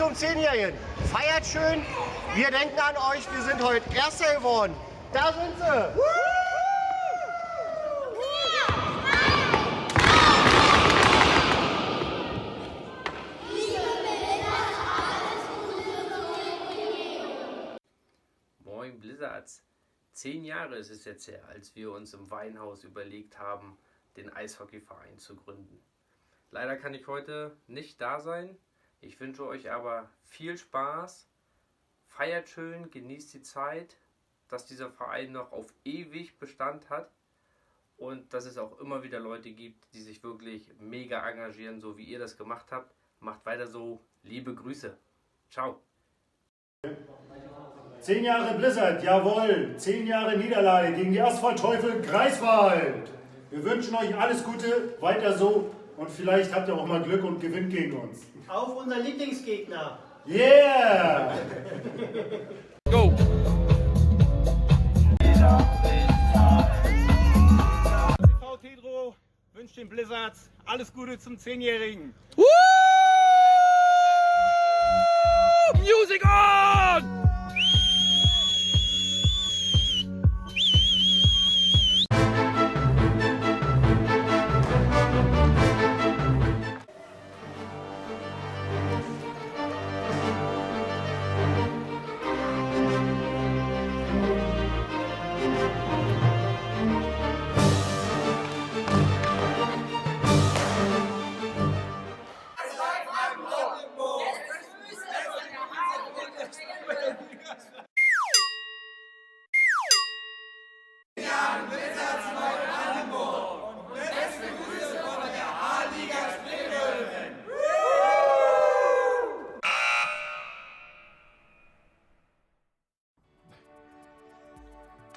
zum 10-Jährigen. Feiert schön. Wir denken an euch. Wir sind heute Erster geworden. Da sind sie. Moin Blizzards. 10 Jahre ist es jetzt her, als wir uns im Weinhaus überlegt haben, den Eishockeyverein zu gründen. Leider kann ich heute nicht da sein. Ich wünsche euch aber viel Spaß. Feiert schön, genießt die Zeit, dass dieser Verein noch auf ewig Bestand hat und dass es auch immer wieder Leute gibt, die sich wirklich mega engagieren, so wie ihr das gemacht habt. Macht weiter so. Liebe Grüße. Ciao. 10 Jahre Blizzard, jawohl. 10 Jahre Niederlage gegen die Asphaltteufel Greifswald. Wir wünschen euch alles Gute, weiter so und vielleicht habt ihr auch mal Glück und gewinnt gegen uns. Auf unser Lieblingsgegner. Yeah! Go! TV Tedro wünscht den Blizzards alles Gute zum 10-Jährigen. Music on!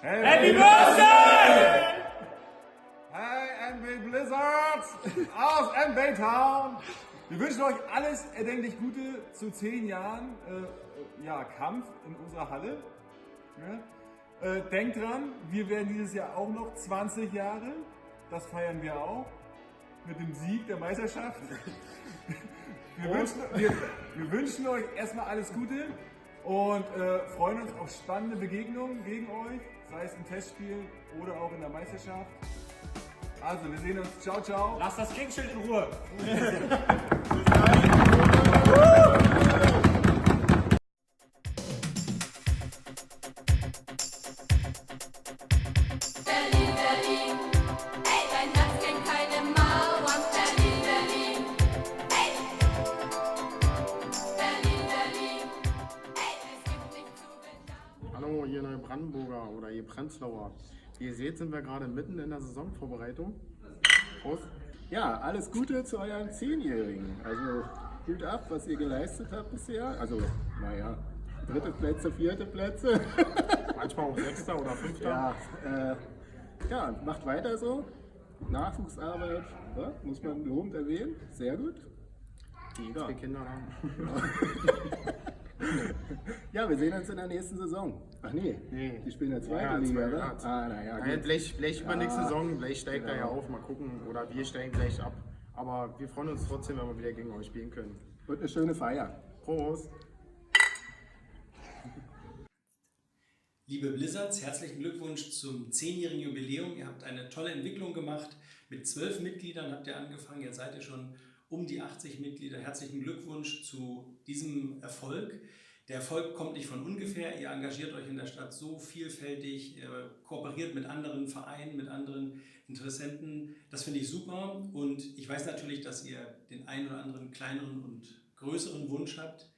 Happy Birthday! Hey, MB Blizzards aus MB Town. Wir wünschen euch alles erdenklich Gute zu 10 Jahren Kampf in unserer Halle. Ja. Denkt dran, wir werden dieses Jahr auch noch 20 Jahre. Das feiern wir auch mit dem Sieg der Meisterschaft. Wir wünschen euch erstmal alles Gute und freuen uns auf spannende Begegnungen gegen euch, sei es im Testspiel oder auch in der Meisterschaft. Also, wir sehen uns. Ciao, ciao. Lass das Gegenschild in Ruhe. Berlin, Berlin, hey, dein Herz kennt keine Mauern. Berlin, Berlin, hey. Berlin, Berlin, hey, es gibt nichts zu bedauern. Hallo, ihr Neubrandenburger oder ihr Prenzlauer. Wie ihr seht, sind wir gerade mitten in der Saisonvorbereitung. Prost. Ja, alles Gute zu eurem 10-Jährigen. Also Hut ab, was ihr geleistet habt bisher. Also, naja, 3. Plätze, 4. Plätze. Manchmal auch 6. oder 5. Ja, macht weiter so. Nachwuchsarbeit, ja, muss man lobend erwähnen. Sehr gut. Die 2 Kinder haben. Ja, wir sehen uns in der nächsten Saison. Ach nee, die spielen in der zweiten Liga, oder? Ja, Blech übernächste Saison, Blech steigt da ja auf, mal gucken. Oder wir steigen gleich ab. Aber wir freuen uns trotzdem, wenn wir wieder gegen euch spielen können. Und eine schöne Feier. Prost! Liebe Blizzards, herzlichen Glückwunsch zum 10-jährigen Jubiläum. Ihr habt eine tolle Entwicklung gemacht. Mit 12 Mitgliedern habt ihr angefangen. Jetzt seid ihr schon um die 80 Mitglieder. Herzlichen Glückwunsch zu diesem Erfolg. Der Erfolg kommt nicht von ungefähr. Ihr engagiert euch in der Stadt so vielfältig, ihr kooperiert mit anderen Vereinen, mit anderen Interessenten. Das finde ich super. Und ich weiß natürlich, dass ihr den einen oder anderen kleineren und größeren Wunsch habt.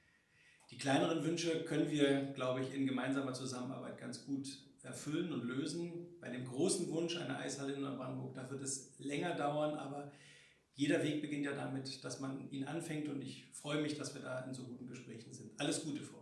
Die kleineren Wünsche können wir, glaube ich, in gemeinsamer Zusammenarbeit ganz gut erfüllen und lösen. Bei dem großen Wunsch einer Eishalle in Neubrandenburg, da wird es länger dauern, aber jeder Weg beginnt ja damit, dass man ihn anfängt und ich freue mich, dass wir da in so guten Gesprächen sind. Alles Gute für euch.